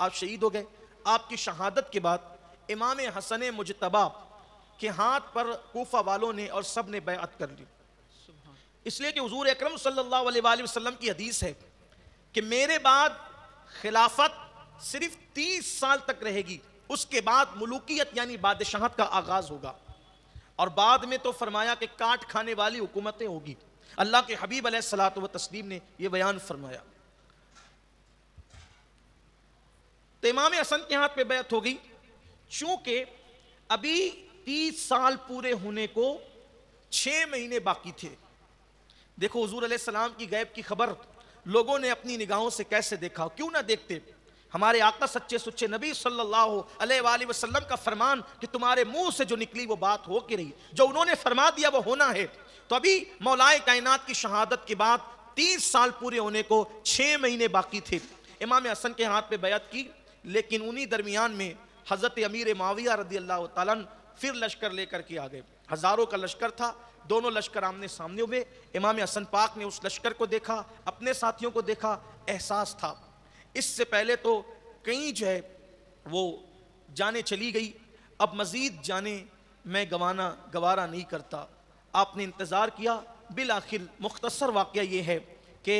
آپ شہید ہو گئے۔ آپ کی شہادت کے بعد امام حسن مجتبی کے ہاتھ پر کوفہ والوں نے اور سب نے بیعت کر لی، اس لیے کہ حضور اکرم صلی اللہ علیہ وآلہ وسلم کی حدیث ہے کہ میرے بعد خلافت صرف 30 سال تک رہے گی، اس کے بعد ملوکیت یعنی بادشاہت کا آغاز ہوگا، اور بعد میں تو فرمایا کہ کاٹ کھانے والی حکومتیں ہوگی۔ اللہ کے حبیب علیہ الصلوۃ والتسلیم نے یہ بیان فرمایا۔ تو امام حسن کے ہاتھ پہ بیعت ہو گئی، چونکہ ابھی 30 سال پورے ہونے کو 6 مہینے باقی تھے۔ دیکھو حضور علیہ السلام کی غیب کی خبر لوگوں نے اپنی نگاہوں سے کیسے دیکھا، کیوں نہ دیکھتے؟ ہمارے آقا سچے سچے نبی صلی اللہ علیہ وآلہ وسلم کا فرمان کہ تمہارے منہ سے جو نکلی وہ بات ہو کے رہی، جو انہوں نے فرما دیا وہ ہونا ہے۔ تو ابھی مولا کائنات کی شہادت کے بعد 30 سال پورے ہونے کو 6 مہینے باقی تھے۔ امام حسن کے ہاتھ پہ بیعت کی، لیکن انہی درمیان میں حضرت امیر معاویہ رضی اللہ تعالیٰ پھر لشکر لے کر کے آ گئے۔ ہزاروں کا لشکر تھا، دونوں لشکر آمنے سامنے ہوئے۔ امام حسن پاک نے اس لشکر کو دیکھا، اپنے ساتھیوں کو دیکھا، احساس تھا اس سے پہلے تو کہیں جو ہے وہ جانیں چلی گئی، اب مزید جانیں میں گوارا نہیں کرتا۔ آپ نے انتظار کیا، بالآخر مختصر واقعہ یہ ہے کہ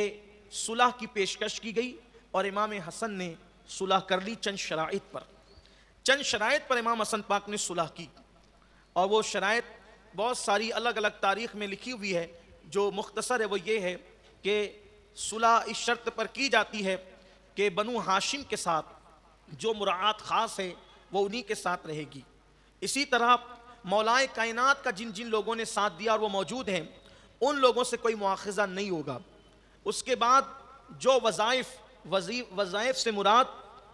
صلح کی پیشکش کی گئی اور امام حسن نے صلح کر لی چند شرائط پر امام حسن پاک نے صلح کی، اور وہ شرائط بہت ساری الگ الگ تاریخ میں لکھی ہوئی ہے۔ جو مختصر ہے وہ یہ ہے کہ صلح اس شرط پر کی جاتی ہے کہ بنو ہاشم کے ساتھ جو مراعات خاص ہے وہ انہی کے ساتھ رہے گی۔ اسی طرح مولائے کائنات کا جن جن لوگوں نے ساتھ دیا اور وہ موجود ہیں ان لوگوں سے کوئی مواخذہ نہیں ہوگا۔ اس کے بعد جو وظائف سے مراد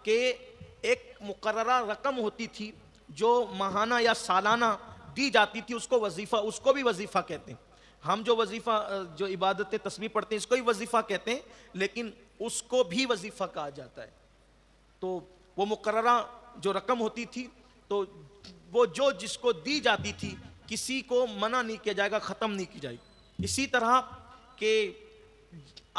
کہ ایک مقررہ رقم ہوتی تھی جو ماہانہ یا سالانہ دی جاتی تھی، اس کو بھی وظیفہ کہتے ہیں۔ ہم جو جو عبادت تسبیح پڑھتے ہیں اس کو بھی وظیفہ کہتے ہیں، لیکن اس کو بھی وظیفہ کہا جاتا ہے۔ تو وہ مقررہ جو رقم ہوتی تھی تو وہ جو جس کو دی جاتی تھی کسی کو منع نہیں کیا جائے گا، ختم نہیں کی جائے گی۔ اسی طرح کہ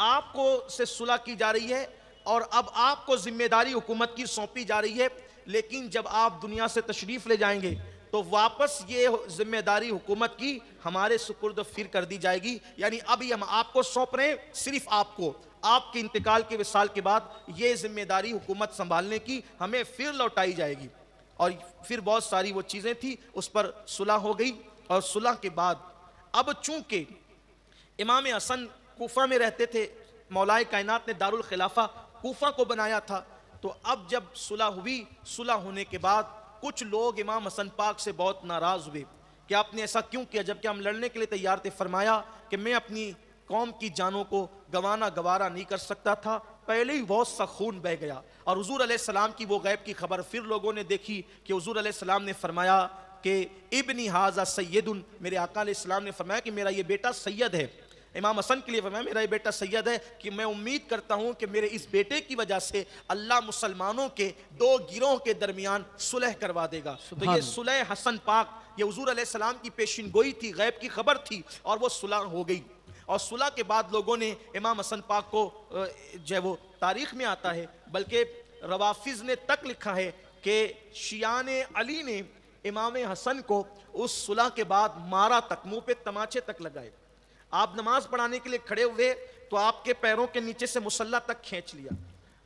آپ کو سے صلح کی جا رہی ہے اور اب آپ کو ذمہ داری حکومت کی سونپی جا رہی ہے، لیکن جب آپ دنیا سے تشریف لے جائیں گے تو واپس یہ ذمہ داری حکومت کی ہمارے سپرد پھر کر دی جائے گی، یعنی ابھی ہم آپ کو سونپ رہے ہیں، صرف آپ کو، آپ کے انتقال کے وصال کے بعد یہ ذمہ داری حکومت سنبھالنے کی ہمیں پھر لوٹائی جائے گی۔ اور پھر بہت ساری وہ چیزیں تھی، اس پر صلح ہو گئی، اور صلح کے بعد اب چونکہ امام حسن کوفہ میں رہتے تھے، مولائے کائنات نے دارالخلافہ کوفہ کو بنایا تھا، تو اب جب صلح ہوئی، صلح ہونے کے بعد کچھ لوگ امام حسن پاک سے بہت ناراض ہوئے کہ آپ نے ایسا کیوں کیا جبکہ ہم لڑنے کے لیے تیار تھے۔ فرمایا کہ میں اپنی قوم کی جانوں کو گوارا نہیں کر سکتا تھا، پہلے ہی بہت سا خون بہہ گیا۔ اور حضور علیہ السلام کی وہ غیب کی خبر پھر لوگوں نے دیکھی کہ حضور علیہ السلام نے فرمایا کہ ابنی ھذا سید، میرے آقا علیہ السلام نے فرمایا کہ میرا یہ بیٹا سید ہے۔ امام حسن کے لیے فرمایا میرا یہ بیٹا سید ہے، کہ میں امید کرتا ہوں کہ میرے اس بیٹے کی وجہ سے اللہ مسلمانوں کے 2 گروہ کے درمیان صلح کروا دے گا۔ تو یہ صلح حسن پاک یہ حضور علیہ السلام کی پیشین گوئی تھی، غیب کی خبر تھی، اور وہ صلح ہو گئی۔ اور صلح کے بعد لوگوں نے امام حسن پاک کو جو ہے وہ تاریخ میں آتا ہے، بلکہ روافظ نے تک لکھا ہے کہ شیعان علی نے امام حسن کو اس صلح کے بعد مارا تک، منہ پہ تماچے تک لگائے۔ آپ نماز پڑھانے کے لیے کھڑے ہوئے تو آپ کے پیروں کے نیچے سے مصلی تک کھینچ لیا،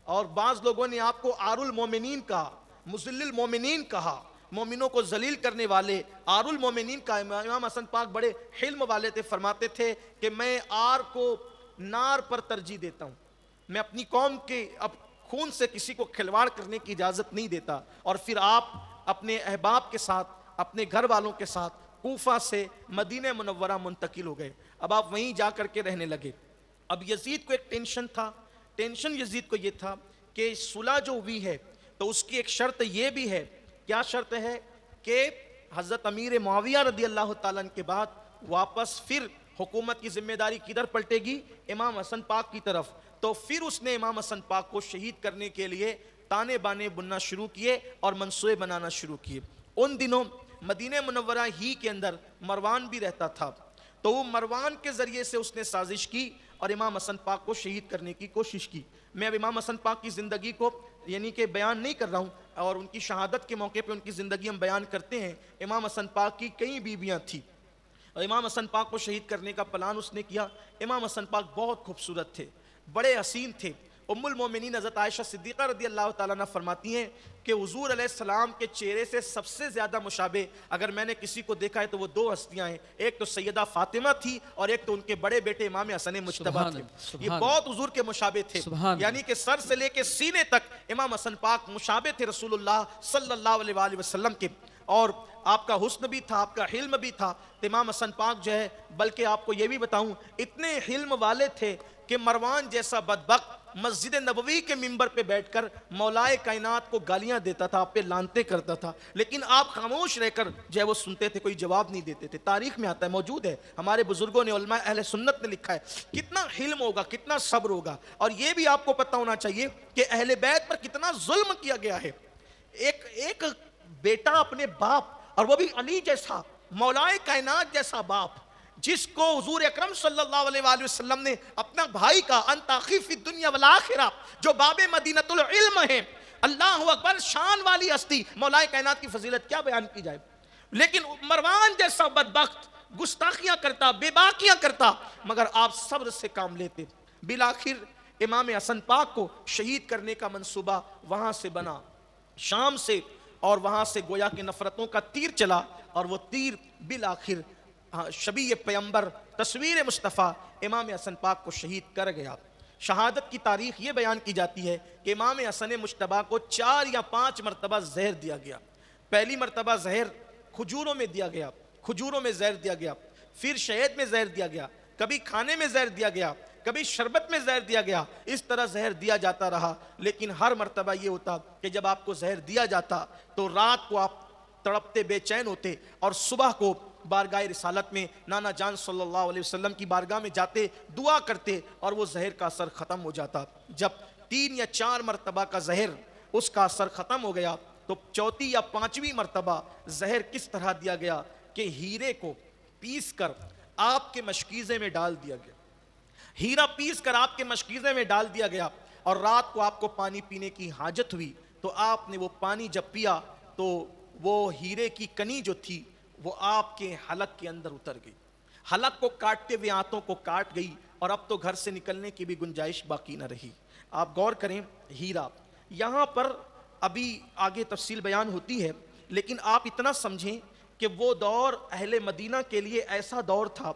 اور بعض لوگوں نے آپ کو آر المومنین کہا، مذل المومنین کہا، مومنوں کو ذلیل کرنے والے، آر المومنین کا۔ امام حسن پاک بڑے حلم والے تھے، فرماتے تھے کہ میں آر کو نار پر ترجیح دیتا ہوں، میں اپنی قوم کے اب خون سے کسی کو کھلواڑ کرنے کی اجازت نہیں دیتا۔ اور پھر آپ اپنے احباب کے ساتھ، اپنے گھر والوں کے ساتھ کوفہ سے مدینہ منورہ منتقل ہو گئے، اب آپ وہیں جا کر کے رہنے لگے۔ اب یزید کو ایک ٹینشن تھا، ٹینشن یزید کو یہ تھا کہ صلح جو ہوئی ہے تو اس کی ایک شرط یہ بھی ہے، کیا شرط ہے کہ حضرت امیر معاویہ رضی اللہ تعالیٰ عنہ کے بعد واپس پھر حکومت کی ذمہ داری کدھر پلٹے گی؟ امام حسن پاک کی طرف۔ تو پھر اس نے امام حسن پاک کو شہید کرنے کے لیے تانے بانے بننا شروع کیے اور منصوبے بنانا شروع کیے۔ ان دنوں مدینہ منورہ ہی کے اندر مروان بھی رہتا تھا، تو وہ مروان کے ذریعے سے اس نے سازش کی اور امام حسن پاک کو شہید کرنے کی کوشش کی۔ میں اب امام حسن پاک کی زندگی کو یعنی کہ بیان نہیں کر رہا ہوں، اور ان کی شہادت کے موقع پہ ان کی زندگی ہم بیان کرتے ہیں۔ امام حسن پاک کی کئی بیویاں تھیں، اور امام حسن پاک کو شہید کرنے کا پلان اس نے کیا۔ امام حسن پاک بہت خوبصورت تھے، بڑے حسین تھے۔ ام المومنین حضرت عائشہ صدیقہ رضی اللہ تعالیٰ عنہ فرماتی ہیں کہ حضور علیہ السلام کے چہرے سے سب سے زیادہ مشابہ اگر میں نے کسی کو دیکھا ہے تو وہ دو ہستیاں ہیں، ایک تو سیدہ فاطمہ تھی اور ایک تو ان کے بڑے بیٹے امام حسن مجتبیٰ تھے۔ یہ بہت حضور کے مشابہ تھے، یعنی کہ سر سے لے کے سینے تک امام حسن پاک مشابہ تھے رسول اللہ صلی اللہ علیہ وآلہ وسلم کے، اور آپ کا حسن بھی تھا، آپ کا حلم بھی تھا۔ تو امام حسن پاک جو ہے، بلکہ آپ کو یہ بھی بتاؤں، اتنے حلم والے تھے کہ مروان جیسا بدبخت مسجد نبوی کے منبر پہ بیٹھ کر مولائے کائنات کو گالیاں دیتا تھا، آپ پہ لانتے کرتا تھا، لیکن آپ خاموش رہ کر جو ہے وہ سنتے تھے، کوئی جواب نہیں دیتے تھے۔ تاریخ میں آتا ہے، موجود ہے، ہمارے بزرگوں نے، علماء اہل سنت نے لکھا ہے کتنا حلم ہوگا، کتنا صبر ہوگا۔ اور یہ بھی آپ کو پتہ ہونا چاہیے کہ اہل بیت پر کتنا ظلم کیا گیا ہے۔ ایک بیٹا اپنے باپ، اور وہ بھی علی جیسا، مولائے کائنات جیسا باپ، جس کو حضور اکرم صلی اللہ علیہ وآلہ وسلم نے اپنا بھائی کا انت اخی فی الدنیا والآخرہ، جو باب مدینۃ العلم ہے، اللہ اکبر، شان والی ہستی، مولائے کائنات کی فضیلت کیا بیان کی جائے، لیکن مروان جیسا بدبخت گستاخیاں کرتا، بے باکیاں کرتا، مگر آپ صبر سے کام لیتے۔ بالآخر امام حسن پاک کو شہید کرنے کا منصوبہ وہاں سے بنا، شام سے، اور وہاں سے گویا کہ نفرتوں کا تیر چلا، اور وہ تیر بالآخر شبیہ پیمبر، تصویر مصطفیٰ امام حسن پاک کو شہید کر گیا۔ شہادت کی تاریخ یہ بیان کی جاتی ہے کہ امام حسن مجتبیٰ کو 4 یا 5 مرتبہ زہر دیا گیا۔ پہلی مرتبہ زہر کھجوروں میں دیا گیا، کھجوروں میں زہر دیا گیا، پھر شہد میں زہر دیا گیا، کبھی کھانے میں زہر دیا گیا، کبھی شربت میں زہر دیا گیا، اس طرح زہر دیا جاتا رہا۔ لیکن ہر مرتبہ یہ ہوتا کہ جب آپ کو زہر دیا جاتا تو رات کو آپ تڑپتے، بے چین ہوتے، اور صبح کو بارگاہ رسالت میں نانا جان صلی اللہ علیہ وسلم کی بارگاہ میں جاتے، دعا کرتے، اور وہ زہر کا اثر ختم ہو جاتا۔ جب 3 یا 4 مرتبہ کا زہر اس کا اثر ختم ہو گیا تو 4 یا 5ویں مرتبہ زہر کس طرح دیا گیا کہ ہیرے کو پیس کر آپ کے مشکیزے میں ڈال دیا گیا، ہیرا پیس کر آپ کے مشکیزے میں ڈال دیا گیا، اور رات کو آپ کو پانی پینے کی حاجت ہوئی تو آپ نے وہ پانی جب پیا تو وہ ہیرے کی کنی جو تھی وہ آپ کے حلق کے اندر اتر گئی، حلق کو کاٹتے ہوئے آنتوں کو کاٹ گئی، اور اب تو گھر سے نکلنے کی بھی گنجائش باقی نہ رہی۔ آپ غور کریں، ہیرا یہاں پر ابھی آگے تفصیل بیان ہوتی ہے، لیکن آپ اتنا سمجھیں کہ وہ دور اہل مدینہ کے لیے ایسا دور تھا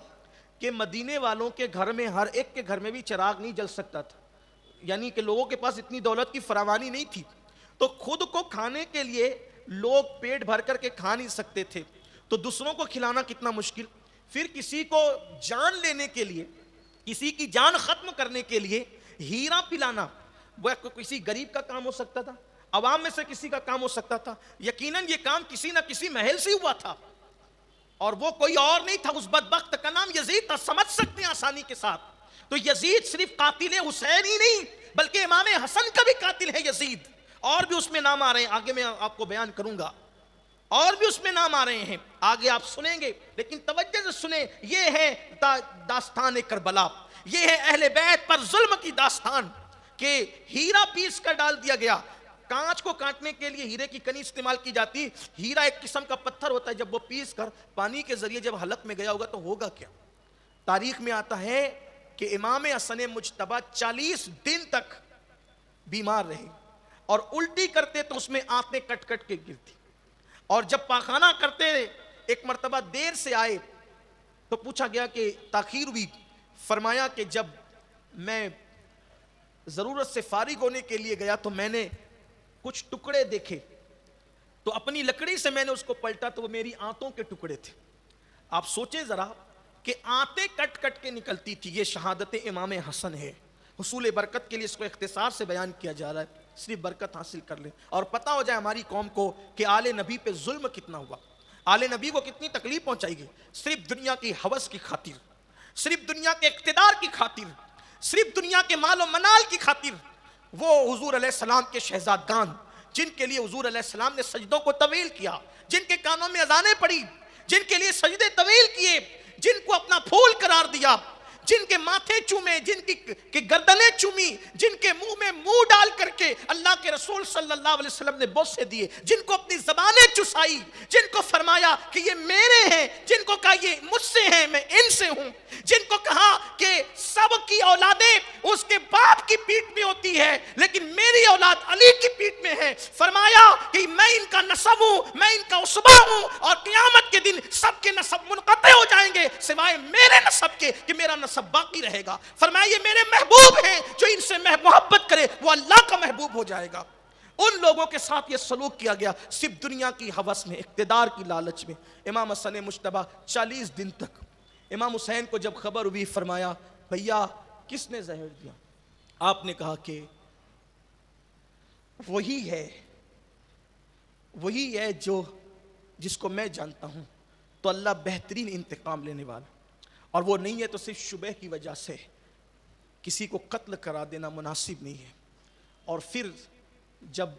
کہ مدینے والوں کے گھر میں، ہر ایک کے گھر میں بھی چراغ نہیں جل سکتا تھا، یعنی کہ لوگوں کے پاس اتنی دولت کی فراوانی نہیں تھی، تو خود کو کھانے کے لیے لوگ پیٹ بھر کر کے کھا نہیں سکتے تھے، تو دوسروں کو کھلانا کتنا مشکل، پھر کسی کو جان لینے کے لیے، کسی کی جان ختم کرنے کے لیے ہیرا پلانا، وہ کسی غریب کا کام ہو سکتا تھا، عوام میں سے کسی کا کام ہو سکتا تھا، یقیناً یہ کام کسی نہ کسی محل سے ہوا تھا، اور وہ کوئی اور نہیں تھا، اس بدبخت کا نام یزید تھا، سمجھ سکتے ہیں آسانی کے ساتھ۔ تو یزید صرف قاتل حسین ہی نہیں بلکہ امام حسن کا بھی قاتل ہے یزید، اور بھی اس میں نام آ رہے ہیں، آگے میں آپ کو بیان کروں گا، اور بھی اس میں نام آ رہے ہیں، آگے آپ سنیں گے، لیکن توجہ سے سنیں، یہ ہے داستان کربلا، یہ ہے اہل بیت پر ظلم کی داستان، کہ ہیرا پیس کر ڈال دیا گیا۔ کانچ کو کاٹنے کے لیے ہیرے کی کنی استعمال کی جاتی، ہیرا ایک قسم کا پتھر ہوتا ہے، جب وہ پیس کر پانی کے ذریعے جب حلق میں گیا ہوگا تو ہوگا کیا۔ تاریخ میں آتا ہے کہ امام حسن مجتبیٰ 40 دن تک بیمار رہے، اور الٹی کرتے تو اس میں آنتیں کٹ کٹ کے گرتی، اور جب پاخانہ کرتے ایک مرتبہ دیر سے آئے تو پوچھا گیا کہ تاخیر ہوئی، فرمایا کہ جب میں ضرورت سے فارغ ہونے کے لیے گیا تو میں نے کچھ ٹکڑے دیکھے، تو اپنی لکڑی سے میں نے اس کو پلٹا تو وہ میری آنتوں کے ٹکڑے تھے۔ آپ سوچیں ذرا کہ آنتیں کٹ کٹ کے نکلتی تھی، یہ شہادت امام حسن ہے۔ حصول برکت کے لیے اس کو اختصار سے بیان کیا جا رہا ہے، صرف برکت حاصل کر لیں اور پتہ ہو جائے ہماری قوم کو کہ آل نبی پہ ظلم کتنا ہوا، آل نبی کو کتنی تکلیف پہنچائی گئی، صرف دنیا کی ہوس کی خاطر، صرف دنیا کے اقتدار کی خاطر، صرف دنیا کے مال و منال کی خاطر۔ وہ حضور علیہ السلام کے شہزادگان جن کے لیے حضور علیہ السلام نے سجدوں کو طویل کیا، جن کے کانوں میں اذانیں پڑی، جن کے لیے سجدے طویل کیے، جن کو اپنا پھول قرار دیا، جن کے ماتھے چومے، جن کی گردنیں چومی، جن کے منہ میں منہ ڈال کر کے اللہ کے رسول صلی اللہ علیہ وسلم نے بوسے دیے، جن کو اپنی زبانیں چسائی، جن کو فرمایا کہ یہ میرے ہیں، جن کو کہا یہ مجھ سے ہیں، میں ان سے ہوں، جن کو کہا کہ سب کی اولادیں اس کے باپ کی پیٹ میں ہوتی ہے لیکن میری اولاد علی کی پیٹ میں ہے، فرمایا کہ میں ان کا نسب ہوں، میں ان کا عصبہ ہوں، اور قیامت کے دن سب کے نسب منقطع ہو جائیں گے سوائے میرے نسب کے کہ میرا نسب باقی رہے گا۔ فرمایا یہ میرے محبوب ہیں، جو ان سے محبت کرے وہ اللہ کا محبوب ہو جائے گا۔ ان لوگوں کے ساتھ یہ سلوک کیا گیا صرف دنیا کی ہوس میں، اقتدار کی لالچ میں۔ امام حسن مجتبیٰ 40 دن تک، امام حسین کو جب خبر ہوئی فرمایا بھیا کس نے زہر دیا؟ آپ نے کہا کہ وہی ہے جو جس کو میں جانتا ہوں، تو اللہ بہترین انتقام لینے والا، اور وہ نہیں ہے تو صرف شبہ کی وجہ سے کسی کو قتل کرا دینا مناسب نہیں ہے۔ اور پھر جب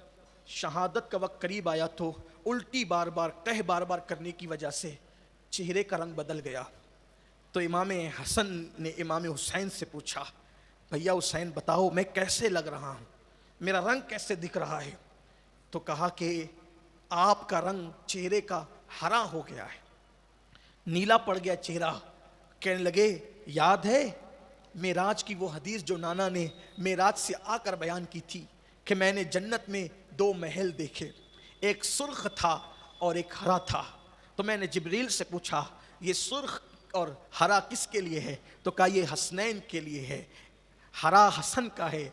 شہادت کا وقت قریب آیا تو الٹی بار بار کرنے کی وجہ سے چہرے کا رنگ بدل گیا۔ تو امام حسن نے امام حسین سے پوچھا بھیا حسین بتاؤ میں کیسے لگ رہا ہوں، میرا رنگ کیسے دکھ رہا ہے؟ تو کہا کہ آپ کا رنگ چہرے کا ہرا ہو گیا ہے، نیلا پڑ گیا چہرہ۔ کہنے لگے یاد ہے معراج کی وہ حدیث جو نانا نے معراج سے آ کر بیان کی تھی کہ میں نے جنت میں 2 محل دیکھے، ایک سرخ تھا اور ایک ہرا تھا۔ تو میں نے جبریل سے پوچھا یہ سرخ اور ہرا کس کے لیے ہے؟ تو کہا یہ حسنین کے لیے ہے، ہرا حسن کا ہے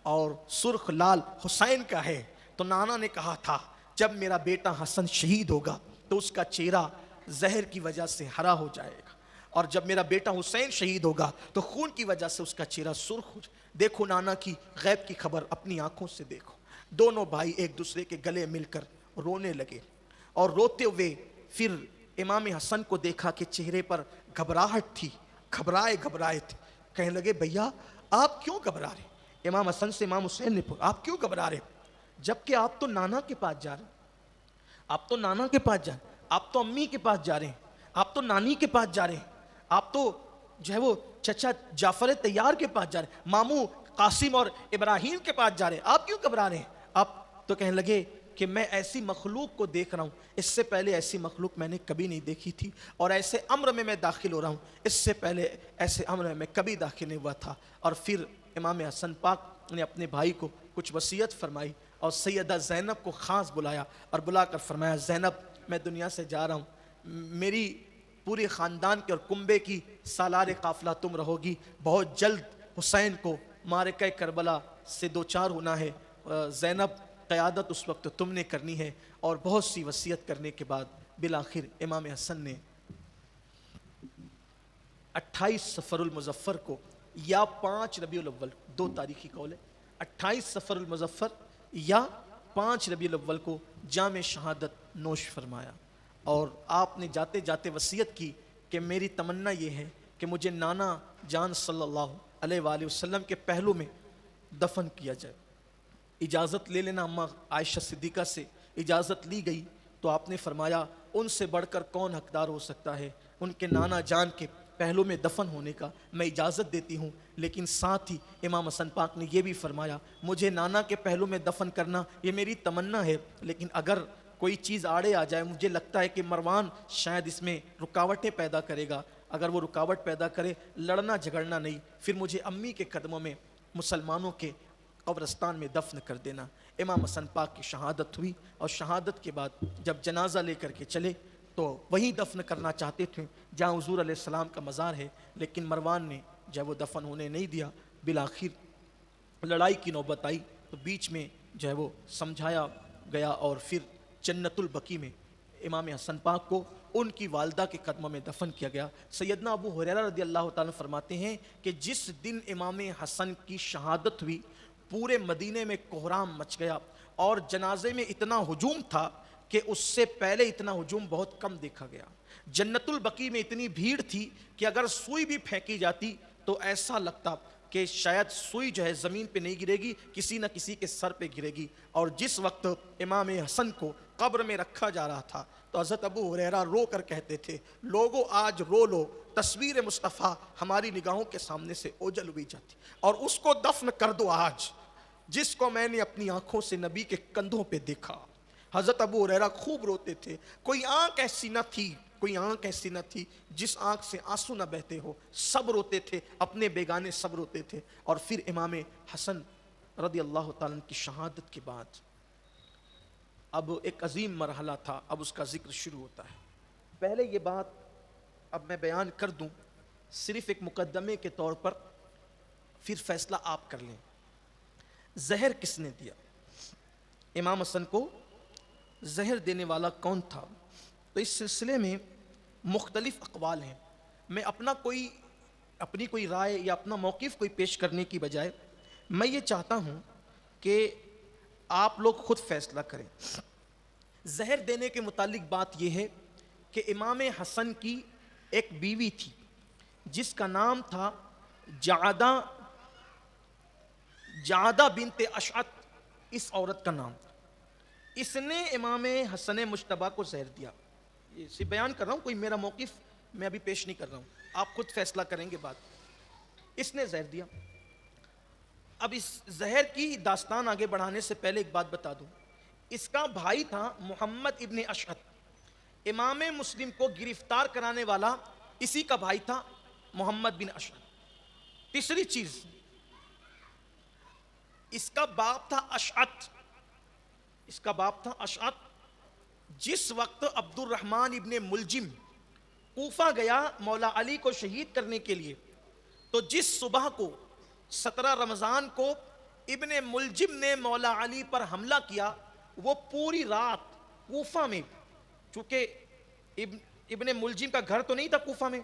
اور سرخ لال حسین کا ہے۔ تو نانا نے کہا تھا جب میرا بیٹا حسن شہید ہوگا تو اس کا چہرہ زہر کی وجہ سے ہرا ہو جائے گا، اور جب میرا بیٹا حسین شہید ہوگا تو خون کی وجہ سے اس کا چہرہ سرخ ہو جائے۔ دیکھو نانا کی غیب کی خبر اپنی آنکھوں سے دیکھو۔ دونوں بھائی ایک دوسرے کے گلے مل کر رونے لگے، اور روتے ہوئے پھر امام حسن کو دیکھا کہ چہرے پر گھبراہٹ تھی، گھبرائے تھے۔ کہنے لگے بھیا آپ کیوں گھبرا رہے؟ امام حسن سے امام حسین نے پوچھا آپ کیوں گھبرا رہے؟ جبکہ آپ تو نانا کے پاس جا رہے ہیں، آپ تو نانا کے پاس جا رہے ہیں، آپ تو امی کے پاس جا رہے ہیں، آپ تو نانی کے پاس جا رہے ہیں، آپ تو جو ہے وہ چچا جعفر طیار کے پاس جا رہے ہیں، ماموں قاسم اور ابراہیم کے پاس جا رہے ہیں، آپ کیوں گھبرا رہے ہیں؟ آپ تو کہنے لگے کہ میں ایسی مخلوق کو دیکھ رہا ہوں، اس سے پہلے ایسی مخلوق میں نے کبھی نہیں دیکھی تھی، اور ایسے امر میں داخل ہو رہا ہوں، اس سے پہلے ایسے امر میں کبھی داخل نہیں ہوا تھا۔ اور پھر امام حسن پاک نے اپنے بھائی کو کچھ وصیت فرمائی، اور سیدہ زینب کو خاص بلایا اور بلا کر فرمایا زینب میں دنیا سے جا رہا ہوں، میری پورے خاندان کے اور کنبے کی سالار قافلہ تم رہو گی، بہت جلد حسین کو معرکہ کربلا سے دوچار ہونا ہے، زینب قیادت اس وقت تم نے کرنی ہے۔ اور بہت سی وصیت کرنے کے بعد بالآخر امام حسن نے 28 صفر المظفر کو یا 5 ربیع الاول، 2 تاریخی قول ہے، 28 صفر المظفر یا 5 ربیع الاول کو جام شہادت نوش فرمایا۔ اور آپ نے جاتے جاتے وصیت کی کہ میری تمنا یہ ہے کہ مجھے نانا جان صلی اللہ علیہ وآلہ وسلم کے پہلو میں دفن کیا جائے۔ اجازت لے لینا، اماں عائشہ صدیقہ سے اجازت لی گئی تو آپ نے فرمایا ان سے بڑھ کر کون حقدار ہو سکتا ہے ان کے نانا جان کے پہلو میں دفن ہونے کا، میں اجازت دیتی ہوں۔ لیکن ساتھ ہی امام حسن پاک نے یہ بھی فرمایا مجھے نانا کے پہلو میں دفن کرنا یہ میری تمنا ہے، لیکن اگر کوئی چیز آڑے آ جائے، مجھے لگتا ہے کہ مروان شاید اس میں رکاوٹیں پیدا کرے گا، اگر وہ رکاوٹ پیدا کرے، لڑنا جھگڑنا نہیں، پھر مجھے امی کے قدموں میں مسلمانوں کے قبرستان میں دفن کر دینا۔ امام حسن پاک کی شہادت ہوئی، اور شہادت کے بعد جب جنازہ لے کر کے چلے تو وہیں دفن کرنا چاہتے تھے جہاں حضور علیہ السلام کا مزار ہے، لیکن مروان نے جب وہ دفن ہونے نہیں دیا، بالآخر لڑائی کی نوبت آئی تو بیچ میں جو ہے وہ سمجھایا گیا، اور پھر جنت البقیع میں امام حسن پاک کو ان کی والدہ کے قدموں میں دفن کیا گیا۔ سیدنا ابو ہریرہ رضی اللہ تعالیٰ فرماتے ہیں کہ جس دن امام حسن کی شہادت ہوئی پورے مدینے میں کوہرام مچ گیا، اور جنازے میں اتنا ہجوم تھا کہ اس سے پہلے اتنا ہجوم بہت کم دیکھا گیا۔ جنت البقیع میں اتنی بھیڑ تھی کہ اگر سوئی بھی پھینکی جاتی تو ایسا لگتا کہ شاید سوئی جو ہے زمین پہ نہیں گرے گی، کسی نہ کسی کے سر پہ گرے گی۔ اور جس وقت امام حسن کو قبر میں رکھا جا رہا تھا تو حضرت ابو ہریرہ رو کر کہتے تھے، لوگوں آج رو لو، تصویر مصطفیٰ ہماری نگاہوں کے سامنے سے اوجھل ہوئی جاتی، اور اس کو دفن کر دو آج جس کو میں نے اپنی آنکھوں سے نبی کے کندھوں پہ دیکھا۔ حضرت ابو ہریرہ خوب روتے تھے، کوئی آنکھ ایسی نہ تھی، کوئی آنکھ ایسی نہ تھی جس آنکھ سے آنسو نہ بہتے ہو، سب روتے تھے، اپنے بیگانے سب روتے تھے۔ اور پھر امام حسن رضی اللہ تعالیٰ عنہ کی شہادت کے بعد اب ایک عظیم مرحلہ تھا، اب اس کا ذکر شروع ہوتا ہے۔ پہلے یہ بات اب میں بیان کر دوں صرف ایک مقدمے کے طور پر، پھر فیصلہ آپ کر لیں۔ زہر کس نے دیا؟ امام حسن کو زہر دینے والا کون تھا؟ تو اس سلسلے میں مختلف اقوال ہیں۔ میں اپنی کوئی رائے یا اپنا موقف کوئی پیش کرنے کی بجائے میں یہ چاہتا ہوں کہ آپ لوگ خود فیصلہ کریں۔ زہر دینے کے متعلق بات یہ ہے کہ امام حسن کی ایک بیوی تھی جس کا نام تھا جعدہ بنت اشعث، اس عورت کا نام تھا۔ اس نے امام حسن مجتبیٰ کو زہر دیا۔ یہ صرف بیان کر رہا ہوں، کوئی میرا موقف میں ابھی پیش نہیں کر رہا ہوں، آپ خود فیصلہ کریں گے بات۔ اس نے زہر دیا۔ اب اس زہر کی داستان آگے بڑھانے سے پہلے ایک بات بتا دوں، اس کا بھائی تھا محمد ابن اشعث، امام مسلم کو گرفتار کرانے والا اسی کا بھائی تھا محمد بن اشعث۔ تیسری چیز، اس کا باپ تھا اشعث، جس وقت عبد الرحمن ابن ملجم کوفہ گیا مولا علی کو شہید کرنے کے لیے، تو جس صبح کو 17 رمضان کو ابن ملجم نے مولا علی پر حملہ کیا، وہ پوری رات کوفہ میں، چونکہ ابن ملجم کا گھر تو نہیں تھا کوفہ میں،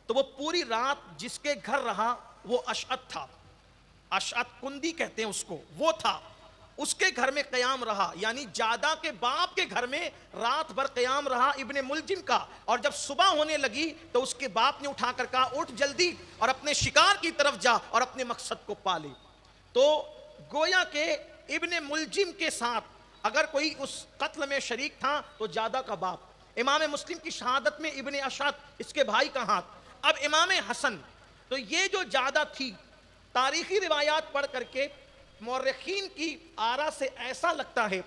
تو وہ پوری رات جس کے گھر رہا وہ اشعث تھا، اشعث کندی کہتے ہیں اس کو، وہ تھا، اس کے گھر میں قیام رہا، یعنی جعدہ کے باپ کے گھر میں رات بھر قیام رہا ابن ملجم کا۔ اور جب صبح ہونے لگی تو اس کے باپ نے اٹھا کر کہا، اٹھ جلدی اور اپنے شکار کی طرف جا اور اپنے مقصد کو پا لے۔ تو گویا کہ ابن ملجم کے ساتھ اگر کوئی اس قتل میں شریک تھا تو جعدہ کا باپ۔ امام مسلم کی شہادت میں ابن اشعث اس کے بھائی کا ہاتھ۔ اب امام حسن، تو یہ جو جعدہ تھی، تاریخی روایات پڑھ کر کے مورخین کی آرا سے ایسا لگتا ہے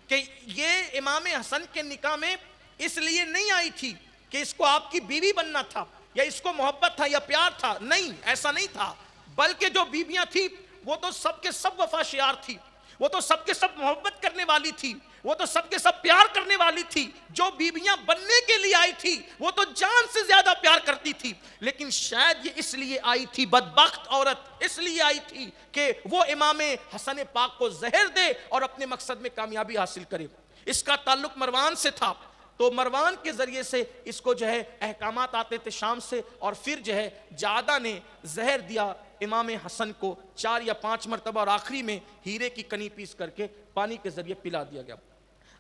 کہ یہ امام حسن کے نکاح میں اس لیے نہیں آئی تھی کہ اس کو آپ کی بیوی بننا تھا یا اس کو محبت تھا یا پیار تھا، نہیں، ایسا نہیں تھا، بلکہ جو بیویاں تھیں وہ تو سب کے سب وفا شیار تھی، وہ تو سب کے سب محبت کرنے والی تھی، وہ تو سب کے سب پیار کرنے والی تھی۔ جو بیویاں بننے کے لیے آئی تھی وہ تو جان سے زیادہ پیار کرتی تھی، لیکن شاید یہ اس لیے آئی تھی، بدبخت عورت اس لیے آئی تھی کہ وہ امام حسن پاک کو زہر دے اور اپنے مقصد میں کامیابی حاصل کرے۔ اس کا تعلق مروان سے تھا، تو مروان کے ذریعے سے اس کو جو ہے احکامات آتے تھے شام سے، اور پھر جو ہے جعدہ نے زہر دیا امام حسن کو 4 یا 5 مرتبہ، اور آخری میں ہیرے کی کنی پیس کر کے پانی کے ذریعے پلا دیا گیا۔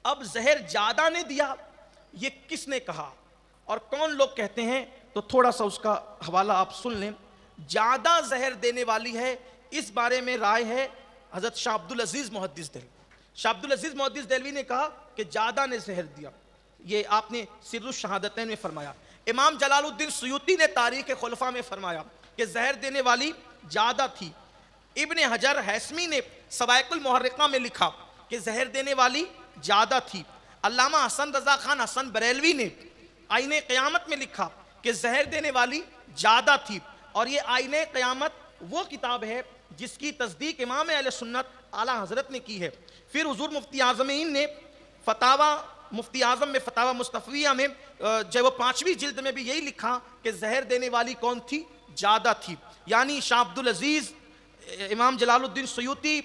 اب زہر جعدہ نے دیا، یہ کس نے کہا اور کون لوگ کہتے ہیں، تو تھوڑا سا اس کا حوالہ آپ سن لیں۔ جعدہ زہر دینے والی ہے، اس بارے میں رائے ہے حضرت شاہ عبدالعزیز محدث دہلوی۔ شاہ عبدالعزیز محدث دہلوی نے کہا کہ جعدہ نے زہر دیا، یہ آپ نے سر الشہادتین میں فرمایا۔ امام جلال الدین سیوطی نے تاریخ خلفاء میں فرمایا کہ زہر دینے والی جعدہ تھی۔ ابن حجر ہیثمی نے سوائق المحرقہ میں لکھا کہ زہر دینے والی جعدہ تھی۔ علامہ حسن رضا خان حسن بریلوی نے آئین قیامت میں لکھا کہ زہر دینے والی جعدہ تھی، اور یہ آئین قیامت وہ کتاب ہے جس کی تصدیق امام اہل سنت اعلیٰ حضرت نے کی ہے۔ پھر حضور مفتی اعظمین نے مفتی اعظم میں فتاوی مصطفیہ میں جو وہ 5ویں جلد میں بھی یہی لکھا کہ زہر دینے والی کون تھی؟ جعدہ تھی۔ یعنی شاہ عبدالعزیز، امام جلال الدین سیوطی،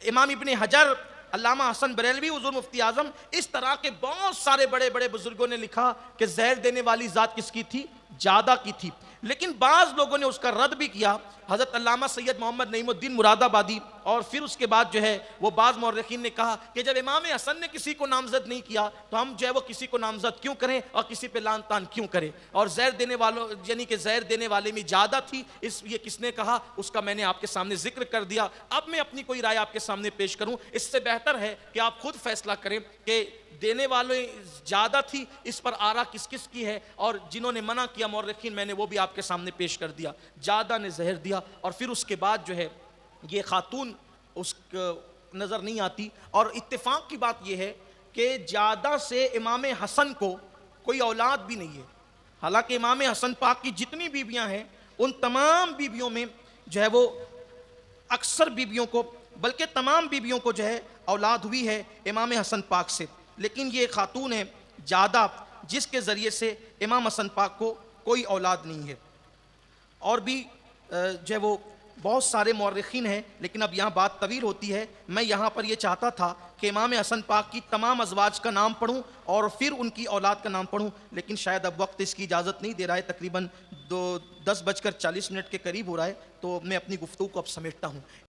امام ابن حجر، علامہ حسن بریلوی، حضور مفتی اعظم، اس طرح کے بہت سارے بڑے بڑے بزرگوں نے لکھا کہ زہر دینے والی ذات کس کی تھی؟ جعدہ کی تھی۔ لیکن بعض لوگوں نے اس کا رد بھی کیا۔ حضرت علامہ سید محمد نعیم الدین مراد آبادی اور پھر اس کے بعد جو ہے وہ بعض مورخین نے کہا کہ جب امام حسن نے کسی کو نامزد نہیں کیا تو ہم جو ہے وہ کسی کو نامزد کیوں کریں اور کسی پہ لان تان کیوں کریں. اور زہر دینے والوں یعنی کہ زہر دینے والے میں زیادہ تھی, اس یہ کس نے کہا اس کا میں نے آپ کے سامنے ذکر کر دیا. اب میں اپنی کوئی رائے آپ کے سامنے پیش کروں, اس سے بہتر ہے کہ آپ خود فیصلہ کریں کہ دینے والے زیادہ تھی, اس پر آرا کس کس کی ہے, اور جنہوں نے منع کیا مورخین میں نے وہ بھی آپ کے سامنے پیش کر دیا. زیادہ نے زہر دیا اور پھر اس کے بعد جو ہے یہ خاتون اس نظر نہیں آتی. اور اتفاق کی بات یہ ہے کہ زیادہ سے امام حسن کو کوئی اولاد بھی نہیں ہے, حالانکہ امام حسن پاک کی جتنی بیویاں ہیں ان تمام بیویوں میں جو ہے وہ اکثر بیویوں کو بلکہ تمام بیویوں کو جو ہے اولاد ہوئی ہے امام حسن پاک سے, لیکن یہ خاتون ہے زیادہ جس کے ذریعے سے امام حسن پاک کو کوئی اولاد نہیں ہے. اور بھی جو ہے وہ بہت سارے مورخین ہیں, لیکن اب یہاں بات طویل ہوتی ہے. میں یہاں پر یہ چاہتا تھا کہ امام حسن پاک کی تمام ازواج کا نام پڑھوں اور پھر ان کی اولاد کا نام پڑھوں, لیکن شاید اب وقت اس کی اجازت نہیں دے رہا ہے. تقریباً 10:40 کے قریب ہو رہا ہے, تو میں اپنی گفتگو کو اب سمیٹتا ہوں.